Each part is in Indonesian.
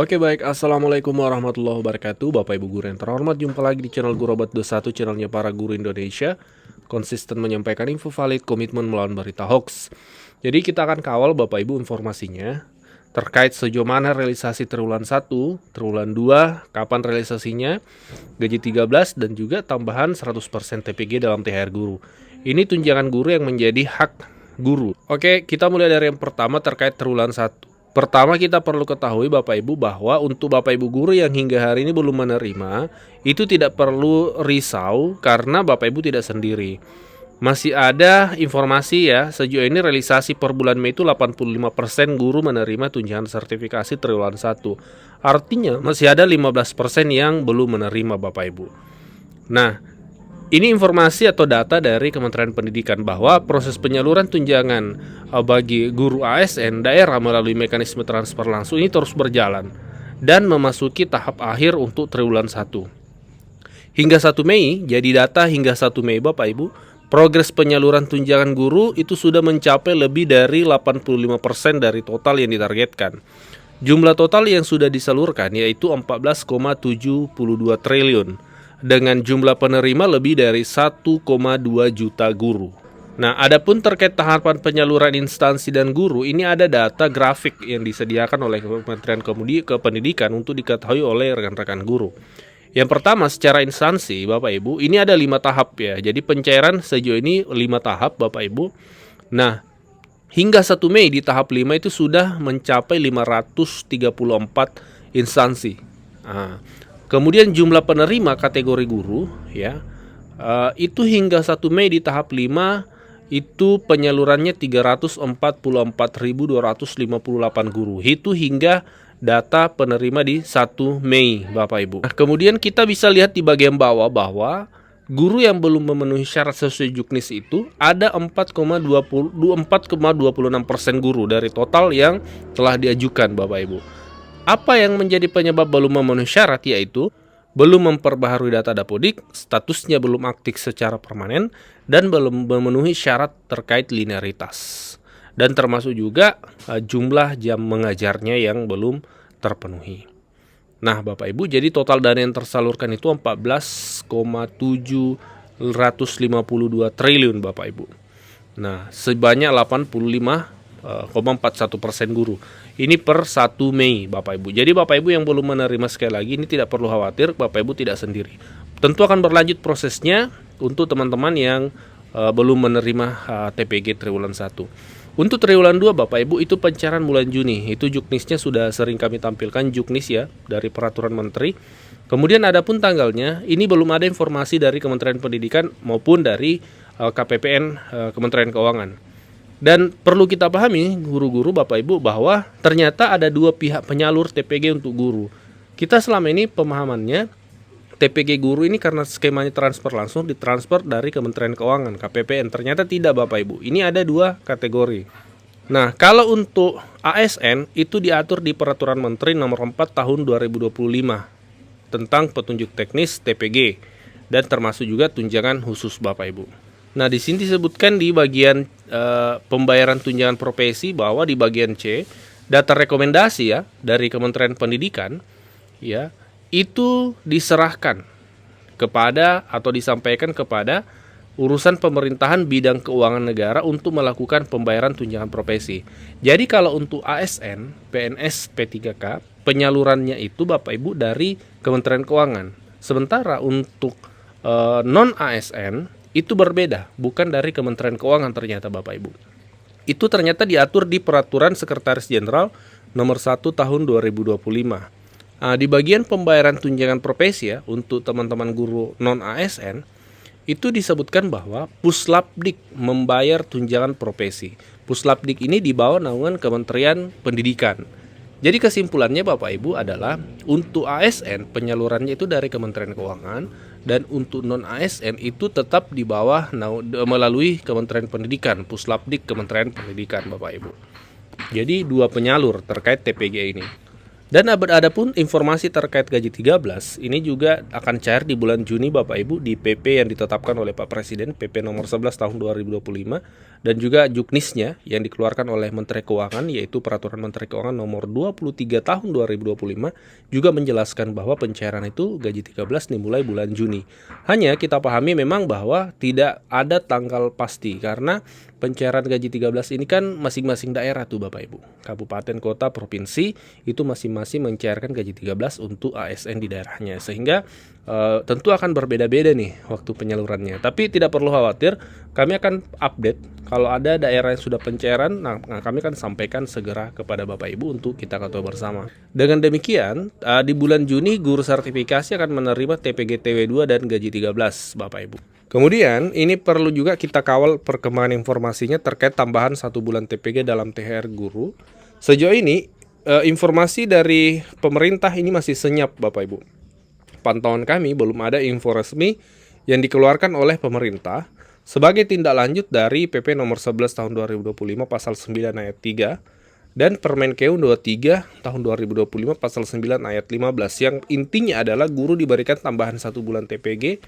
Oke baik, Assalamualaikum warahmatullahi wabarakatuh. Bapak Ibu guru yang terhormat, jumpa lagi di channel Guru Obat 21, channelnya para guru Indonesia. Konsisten menyampaikan info valid, komitmen melawan berita hoax. Jadi kita akan kawal Bapak Ibu informasinya terkait sejauh mana realisasi triwulan 1, triwulan 2, kapan realisasinya, gaji 13, dan juga tambahan 100% TPG dalam THR guru. Ini tunjangan guru yang menjadi hak guru. Oke, kita mulai dari yang pertama terkait triwulan 1. Pertama kita perlu ketahui Bapak Ibu bahwa untuk Bapak Ibu guru yang hingga hari ini belum menerima, itu tidak perlu risau karena Bapak Ibu tidak sendiri. Masih ada informasi ya, sejauh ini realisasi per bulan Mei itu 85% guru menerima tunjangan sertifikasi triwulan 1. Artinya masih ada 15% yang belum menerima Bapak Ibu. Nah, ini informasi atau data dari Kementerian Pendidikan bahwa proses penyaluran tunjangan bagi guru ASN daerah melalui mekanisme transfer langsung ini terus berjalan dan memasuki tahap akhir untuk triwulan 1. Hingga 1 Mei, jadi data hingga 1 Mei Bapak Ibu, progres penyaluran tunjangan guru itu sudah mencapai lebih dari 85% dari total yang ditargetkan. Jumlah total yang sudah disalurkan yaitu 14,72 triliun. Dengan jumlah penerima lebih dari 1,2 juta guru. Nah, adapun terkait tahapan penyaluran instansi dan guru, ini ada data grafik yang disediakan oleh Kementerian Pendidikan untuk diketahui oleh rekan-rekan guru. Yang pertama, secara instansi, Bapak Ibu, ini ada 5 tahap ya. Jadi pencairan sejauh ini 5 tahap, Bapak Ibu. Nah, hingga 1 Mei di tahap 5 itu sudah mencapai 534 instansi. Nah, kemudian jumlah penerima kategori guru ya, itu hingga 1 Mei di tahap 5 itu penyalurannya 344.258 guru. Itu hingga data penerima di 1 Mei Bapak Ibu. Nah, kemudian kita bisa lihat di bagian bawah bahwa guru yang belum memenuhi syarat sesuai Juknis itu ada 4,26% guru dari total yang telah diajukan Bapak Ibu. Apa yang menjadi penyebab belum memenuhi syarat yaitu belum memperbaharui data Dapodik, statusnya belum aktif secara permanen, dan belum memenuhi syarat terkait linearitas. Dan termasuk juga jumlah jam mengajarnya yang belum terpenuhi. Nah Bapak Ibu, jadi total dana yang tersalurkan itu 14,752 triliun Bapak Ibu. Nah sebanyak 85,41% guru. Ini per 1 Mei Bapak Ibu. Jadi Bapak Ibu yang belum menerima, sekali lagi ini tidak perlu khawatir, Bapak Ibu tidak sendiri. Tentu akan berlanjut prosesnya untuk teman-teman yang belum menerima TPG triwulan 1. Untuk triwulan 2 Bapak Ibu itu pencairan bulan Juni. Itu Juknisnya sudah sering kami tampilkan, Juknis ya, dari peraturan menteri. Kemudian adapun tanggalnya, ini belum ada informasi dari Kementerian Pendidikan maupun dari KPPN Kementerian Keuangan. Dan perlu kita pahami guru-guru Bapak Ibu bahwa ternyata ada 2 pihak penyalur TPG untuk guru. Kita selama ini pemahamannya TPG guru ini karena skemanya transfer langsung, ditransfer dari Kementerian Keuangan, KPPN. Ternyata tidak Bapak Ibu, ini ada 2 kategori. Nah kalau untuk ASN itu diatur di Peraturan Menteri Nomor 4 Tahun 2025 tentang petunjuk teknis TPG dan termasuk juga tunjangan khusus Bapak Ibu. Nah, di sini disebutkan di bagian pembayaran tunjangan profesi bahwa di bagian C, data rekomendasi ya dari Kementerian Pendidikan ya, itu diserahkan kepada atau disampaikan kepada urusan pemerintahan bidang keuangan negara untuk melakukan pembayaran tunjangan profesi. Jadi kalau untuk ASN, PNS, P3K, penyalurannya itu Bapak Ibu dari Kementerian Keuangan. Sementara untuk non ASN itu berbeda, bukan dari Kementerian Keuangan ternyata Bapak Ibu. Itu ternyata diatur di Peraturan Sekretaris Jenderal Nomor 1 Tahun 2025. Nah, di bagian pembayaran tunjangan profesi ya untuk teman-teman guru non ASN itu disebutkan bahwa Puslapdik membayar tunjangan profesi. Puslapdik ini di bawah naungan Kementerian Pendidikan. Jadi kesimpulannya Bapak Ibu adalah untuk ASN penyalurannya itu dari Kementerian Keuangan, dan untuk non ASN itu tetap di bawah melalui Kementerian Pendidikan, Puslapdik Kementerian Pendidikan Bapak Ibu. Jadi 2 penyalur terkait TPG ini. Dan adapun informasi terkait gaji 13 ini juga akan cair di bulan Juni Bapak Ibu di PP yang ditetapkan oleh Pak Presiden, PP nomor 11 tahun 2025, dan juga juknisnya yang dikeluarkan oleh Menteri Keuangan, yaitu Peraturan Menteri Keuangan nomor 23 tahun 2025, juga menjelaskan bahwa pencairan itu gaji 13 dimulai bulan Juni. Hanya kita pahami memang bahwa tidak ada tanggal pasti karena pencairan gaji 13 ini kan masing-masing daerah tuh Bapak Ibu. Kabupaten, kota, provinsi itu masing-masing mencairkan gaji 13 untuk ASN di daerahnya. Sehingga tentu akan berbeda-beda nih waktu penyalurannya. Tapi tidak perlu khawatir, kami akan update kalau ada daerah yang sudah pencairan, nah kami akan sampaikan segera kepada Bapak Ibu untuk kita ketahui bersama. Dengan demikian, di bulan Juni guru sertifikasi akan menerima TPG TW2 dan gaji 13 Bapak Ibu. Kemudian ini perlu juga kita kawal perkembangan informasinya terkait tambahan 1 bulan TPG dalam THR guru. Sejauh ini informasi dari pemerintah ini masih senyap Bapak Ibu. Pantauan kami belum ada info resmi yang dikeluarkan oleh pemerintah sebagai tindak lanjut dari PP nomor 11 tahun 2025 pasal 9 ayat 3 dan Permenkeu 23 tahun 2025 pasal 9 ayat 15 yang intinya adalah guru diberikan tambahan 1 bulan TPG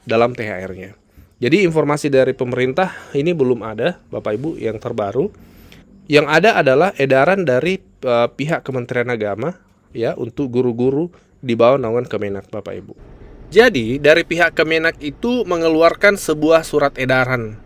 dalam THR-nya. Jadi informasi dari pemerintah ini belum ada Bapak Ibu yang terbaru. Yang ada adalah edaran dari pihak Kementerian Agama ya untuk guru-guru di bawah naungan Kemenak Bapak Ibu. Jadi dari pihak Kemenak itu mengeluarkan sebuah surat edaran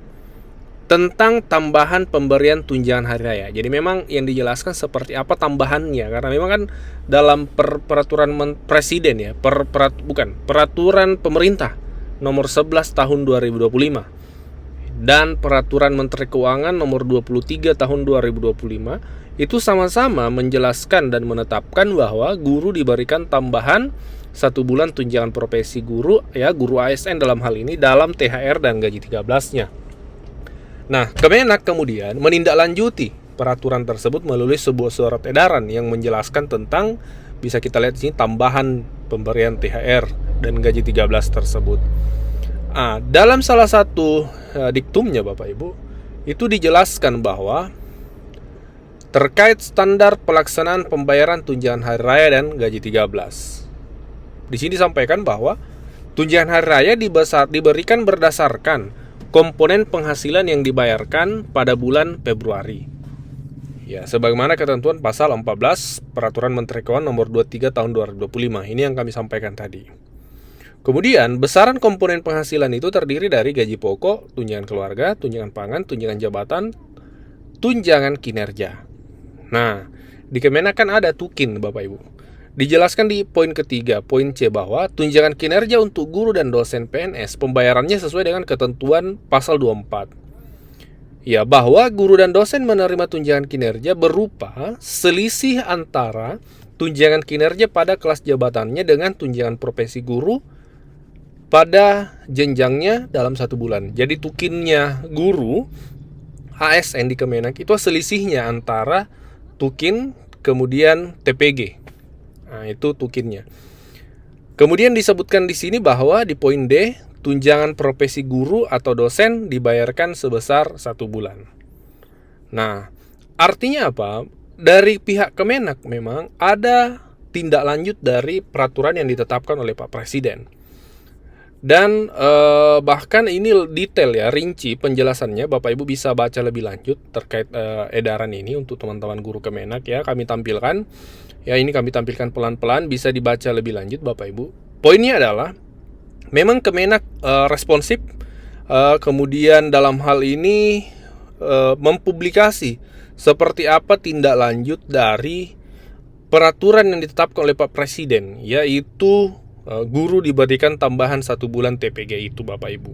tentang tambahan pemberian tunjangan hari raya. Jadi memang yang dijelaskan seperti apa tambahannya karena memang kan dalam peraturan presiden ya, peraturan pemerintah nomor 11 tahun 2025 dan peraturan Menteri Keuangan nomor 23 tahun 2025 itu sama-sama menjelaskan dan menetapkan bahwa guru diberikan tambahan 1 bulan tunjangan profesi guru ya, guru ASN dalam hal ini dalam THR dan gaji 13-nya. Nah, Kemenak kemudian menindaklanjuti peraturan tersebut melalui sebuah surat edaran yang menjelaskan tentang, bisa kita lihat di sini, tambahan pemberian THR dan gaji 13 tersebut. Dalam salah satu diktumnya Bapak Ibu, itu dijelaskan bahwa terkait standar pelaksanaan pembayaran tunjangan hari raya dan gaji 13. Di sini disampaikan bahwa tunjangan hari raya diberikan berdasarkan komponen penghasilan yang dibayarkan pada bulan Februari. Ya, sebagaimana ketentuan pasal 14 Peraturan Menteri Keuangan nomor 23 tahun 2025. Ini yang kami sampaikan tadi. Kemudian, besaran komponen penghasilan itu terdiri dari gaji pokok, tunjangan keluarga, tunjangan pangan, tunjangan jabatan, tunjangan kinerja. Nah, di Kemenak kan ada tukin Bapak Ibu. Dijelaskan di poin ketiga, poin C, bahwa tunjangan kinerja untuk guru dan dosen PNS pembayarannya sesuai dengan ketentuan pasal 24. Ya, bahwa guru dan dosen menerima tunjangan kinerja berupa selisih antara tunjangan kinerja pada kelas jabatannya dengan tunjangan profesi guru pada jenjangnya dalam 1 bulan. Jadi tukinnya guru ASN di Kemenak itu selisihnya antara tukin kemudian TPG. Nah, itu tukinnya. Kemudian disebutkan di sini bahwa di poin D, tunjangan profesi guru atau dosen dibayarkan sebesar 1 bulan. Nah, artinya apa? Dari pihak Kemenak memang ada tindak lanjut dari peraturan yang ditetapkan oleh Pak Presiden. Dan bahkan ini detail ya, rinci penjelasannya, Bapak Ibu bisa baca lebih lanjut terkait edaran ini untuk teman-teman guru Kemenak ya. Kami tampilkan, ya ini kami tampilkan pelan-pelan, bisa dibaca lebih lanjut Bapak Ibu. Poinnya adalah, memang Kemenak responsif, kemudian dalam hal ini mempublikasi seperti apa tindak lanjut dari peraturan yang ditetapkan oleh Pak Presiden, yaitu guru diberikan tambahan 1 bulan TPG itu Bapak Ibu.